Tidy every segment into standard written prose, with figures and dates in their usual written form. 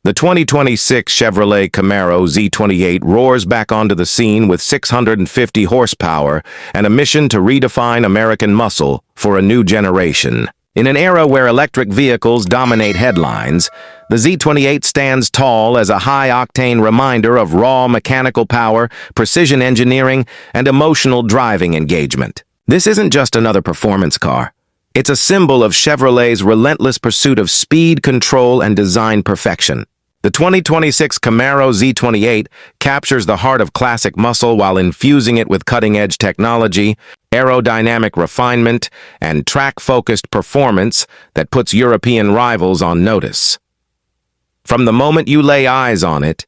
The 2026 Chevrolet Camaro Z28 roars back onto the scene with 650 horsepower and a mission to redefine American muscle for a new generation. In an era where electric vehicles dominate headlines, the Z28 stands tall as a high-octane reminder of raw mechanical power, precision engineering, and emotional driving engagement. This isn't just another performance car. It's a symbol of Chevrolet's relentless pursuit of speed, control, and design perfection. The 2026 Camaro Z28 captures the heart of classic muscle while infusing it with cutting-edge technology, aerodynamic refinement, and track-focused performance that puts European rivals on notice. From the moment you lay eyes on it,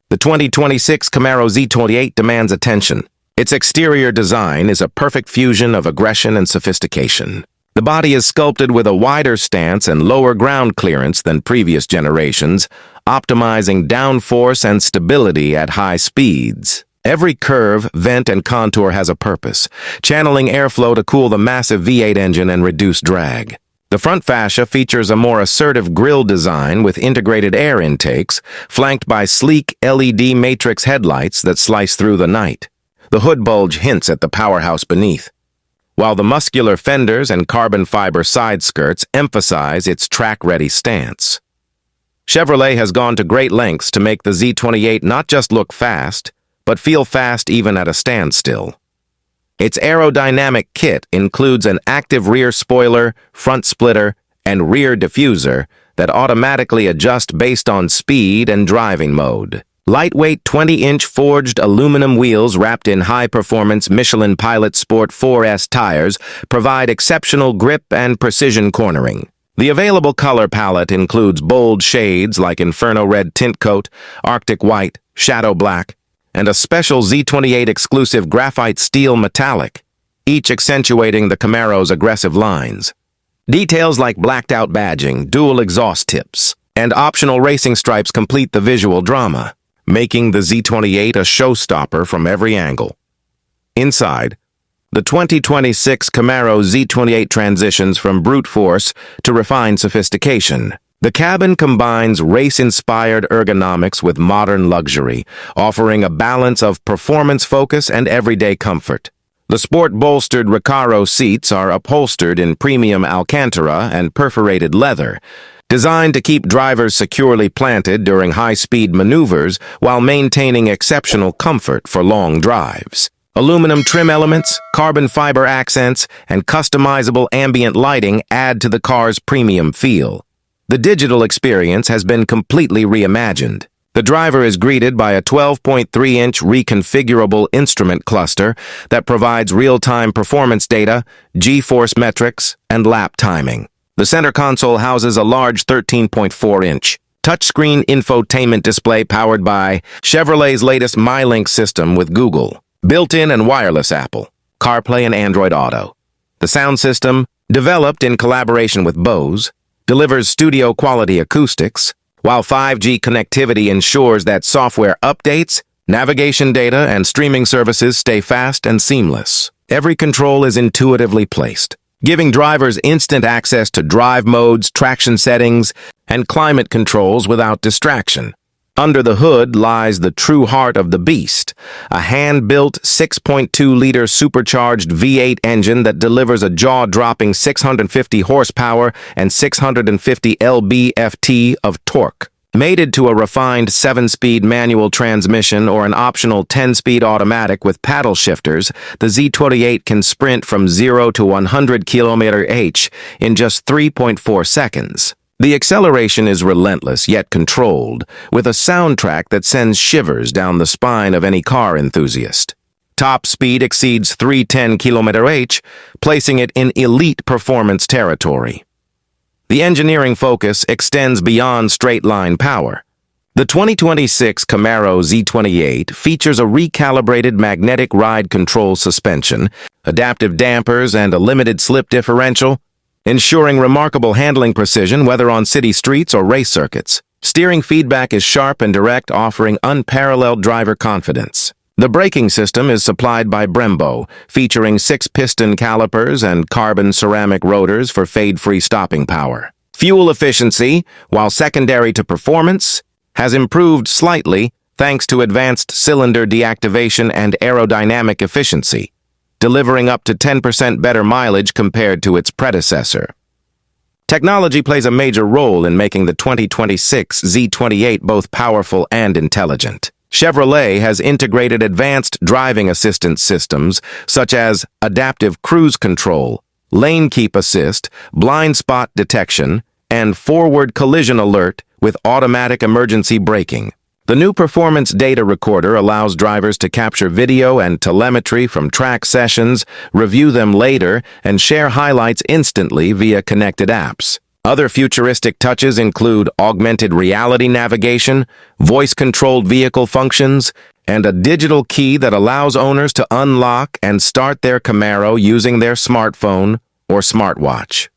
the 2026 Camaro Z28 demands attention. Its exterior design is a perfect fusion of aggression and sophistication. The body is sculpted with a wider stance and lower ground clearance than previous generations, optimizing downforce and stability at high speeds. Every curve, vent, and contour has a purpose, channeling airflow to cool the massive V8 engine and reduce drag. The front fascia features a more assertive grille design with integrated air intakes, flanked by sleek LED matrix headlights that slice through the night. The hood bulge hints at the powerhouse beneath, while the muscular fenders and carbon fiber side skirts emphasize its track-ready stance. Chevrolet has gone to great lengths to make the Z28 not just look fast, but feel fast even at a standstill. Its aerodynamic kit includes an active rear spoiler, front splitter, and rear diffuser that automatically adjust based on speed and driving mode. Lightweight 20-inch forged aluminum wheels wrapped in high-performance Michelin Pilot Sport 4S tires provide exceptional grip and precision cornering. The available color palette includes bold shades like Inferno Red Tint Coat, Arctic White, Shadow Black, and a special Z28 exclusive graphite steel metallic, each accentuating the Camaro's aggressive lines. Details like blacked-out badging, dual exhaust tips, and optional racing stripes complete the visual drama, making the Z28 a showstopper from every angle. Inside, the 2026 Camaro Z28 transitions from brute force to refined sophistication. The cabin combines race-inspired ergonomics with modern luxury, offering a balance of performance focus and everyday comfort. The sport-bolstered Recaro seats are upholstered in premium Alcantara and perforated leather, designed to keep drivers securely planted during high-speed maneuvers while maintaining exceptional comfort for long drives. Aluminum trim elements, carbon fiber accents, and customizable ambient lighting add to the car's premium feel. The digital experience has been completely reimagined. The driver is greeted by a 12.3-inch reconfigurable instrument cluster that provides real-time performance data, G-force metrics, and lap timing. The center console houses a large 13.4-inch touchscreen infotainment display powered by Chevrolet's latest MyLink system with Google, built-in and wireless Apple, CarPlay and Android Auto. The sound system, developed in collaboration with Bose, delivers studio-quality acoustics, while 5G connectivity ensures that software updates, navigation data, and streaming services stay fast and seamless. Every control is intuitively placed, giving drivers instant access to drive modes, traction settings, and climate controls without distraction. Under the hood lies the true heart of the beast, a hand-built 6.2-liter supercharged V8 engine that delivers a jaw-dropping 650 horsepower and 650 lb-ft of torque. Mated to a refined 7-speed manual transmission or an optional 10-speed automatic with paddle shifters, the Z28 can sprint from 0 to 100 km/h in just 3.4 seconds. The acceleration is relentless yet controlled, with a soundtrack that sends shivers down the spine of any car enthusiast. Top speed exceeds 310 km/h, placing it in elite performance territory. The engineering focus extends beyond straight-line power. The 2026 Camaro Z28 features a recalibrated magnetic ride control suspension, adaptive dampers, and a limited slip differential, ensuring remarkable handling precision whether on city streets or race circuits. Steering feedback is sharp and direct, offering unparalleled driver confidence. The braking system is supplied by Brembo, featuring 6-piston calipers and carbon ceramic rotors for fade-free stopping power. Fuel efficiency, while secondary to performance, has improved slightly thanks to advanced cylinder deactivation and aerodynamic efficiency, delivering up to 10% better mileage compared to its predecessor. Technology plays a major role in making the 2026 Z28 both powerful and intelligent. Chevrolet has integrated advanced driving assistance systems such as adaptive cruise control, lane keep assist, blind spot detection, and forward collision alert with automatic emergency braking. The new performance data recorder allows drivers to capture video and telemetry from track sessions, review them later, and share highlights instantly via connected apps. Other futuristic touches include augmented reality navigation, voice-controlled vehicle functions, and a digital key that allows owners to unlock and start their Camaro using their smartphone or smartwatch.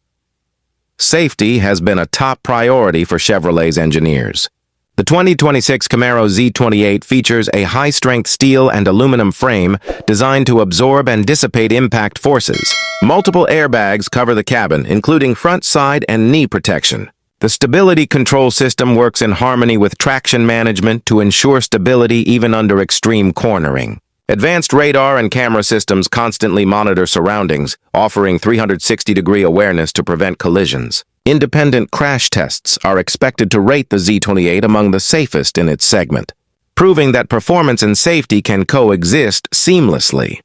Safety has been a top priority for Chevrolet's engineers. The 2026 Camaro Z28 features a high-strength steel and aluminum frame designed to absorb and dissipate impact forces. Multiple airbags cover the cabin, including front, side, and knee protection. The stability control system works in harmony with traction management to ensure stability even under extreme cornering. Advanced radar and camera systems constantly monitor surroundings, offering 360-degree awareness to prevent collisions. Independent crash tests are expected to rate the Z28 among the safest in its segment, proving that performance and safety can coexist seamlessly.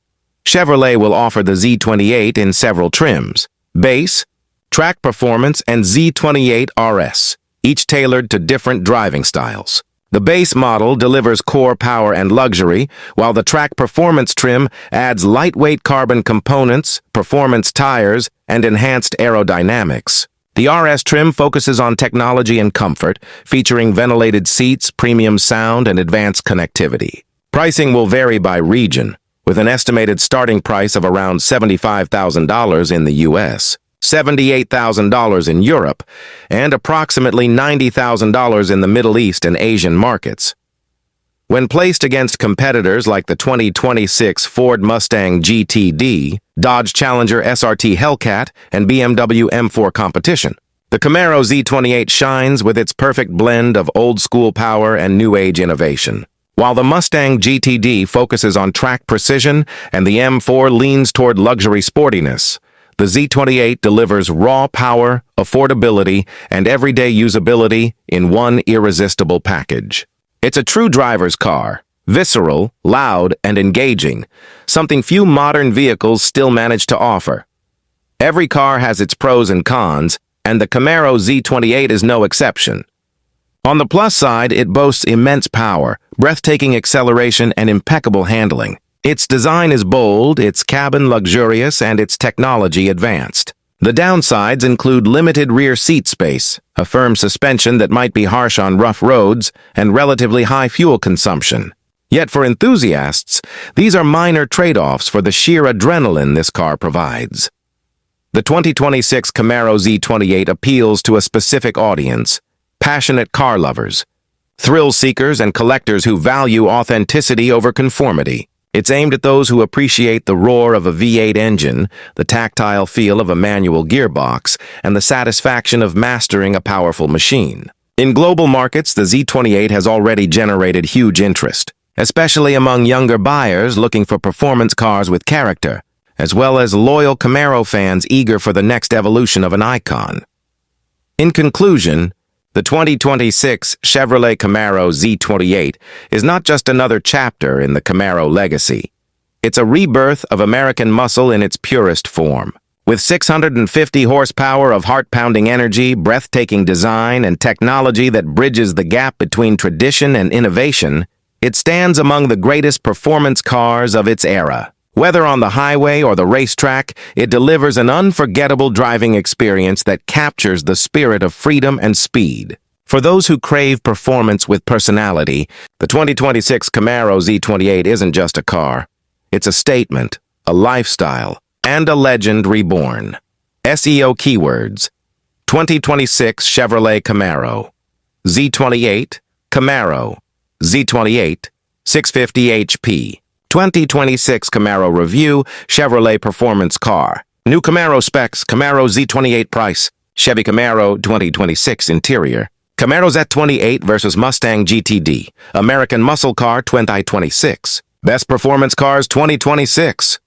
Chevrolet will offer the Z28 in several trims: Base, Track Performance, and Z28 RS, each tailored to different driving styles. The base model delivers core power and luxury, while the Track Performance trim adds lightweight carbon components, performance tires, and enhanced aerodynamics. The RS trim focuses on technology and comfort, featuring ventilated seats, premium sound, and advanced connectivity. Pricing will vary by region, with an estimated starting price of around $75,000 in the U.S., $78,000 in Europe, and approximately $90,000 in the Middle East and Asian markets. When placed against competitors like the 2026 Ford Mustang GTD, Dodge Challenger SRT Hellcat, and BMW M4 competition, the Camaro Z28 shines with its perfect blend of old-school power and new-age innovation. While the Mustang GTD focuses on track precision and the M4 leans toward luxury sportiness, the Z28 delivers raw power, affordability, and everyday usability in one irresistible package. It's a true driver's car, visceral, loud, and engaging, something few modern vehicles still manage to offer. Every car has its pros and cons, and the Camaro Z28 is no exception. On the plus side, it boasts immense power, breathtaking acceleration, and impeccable handling. Its design is bold, its cabin luxurious, and its technology advanced. The downsides include limited rear seat space, a firm suspension that might be harsh on rough roads, and relatively high fuel consumption. Yet for enthusiasts, these are minor trade-offs for the sheer adrenaline this car provides. The 2026 Camaro Z28 appeals to a specific audience: passionate car lovers, thrill seekers, and collectors who value authenticity over conformity. It's aimed at those who appreciate the roar of a V8 engine, the tactile feel of a manual gearbox, and the satisfaction of mastering a powerful machine. In global markets, the Z28 has already generated huge interest, especially among younger buyers looking for performance cars with character, as well as loyal Camaro fans eager for the next evolution of an icon. In conclusion, the 2026 Chevrolet Camaro Z28 is not just another chapter in the Camaro legacy. It's a rebirth of American muscle in its purest form. With 650 horsepower of heart-pounding energy, breathtaking design, and technology that bridges the gap between tradition and innovation, it stands among the greatest performance cars of its era. Whether on the highway or the racetrack, it delivers an unforgettable driving experience that captures the spirit of freedom and speed. For those who crave performance with personality, the 2026 Camaro Z28 isn't just a car. It's a statement, a lifestyle, and a legend reborn. SEO keywords: 2026 Chevrolet Camaro, Z28, Camaro, Z28, 650 HP. 2026 Camaro Review, Chevrolet Performance Car. New Camaro specs, Camaro Z28 price, Chevy Camaro 2026 interior. Camaro Z28 versus Mustang GTD. American Muscle Car 2026. Best Performance Cars 2026.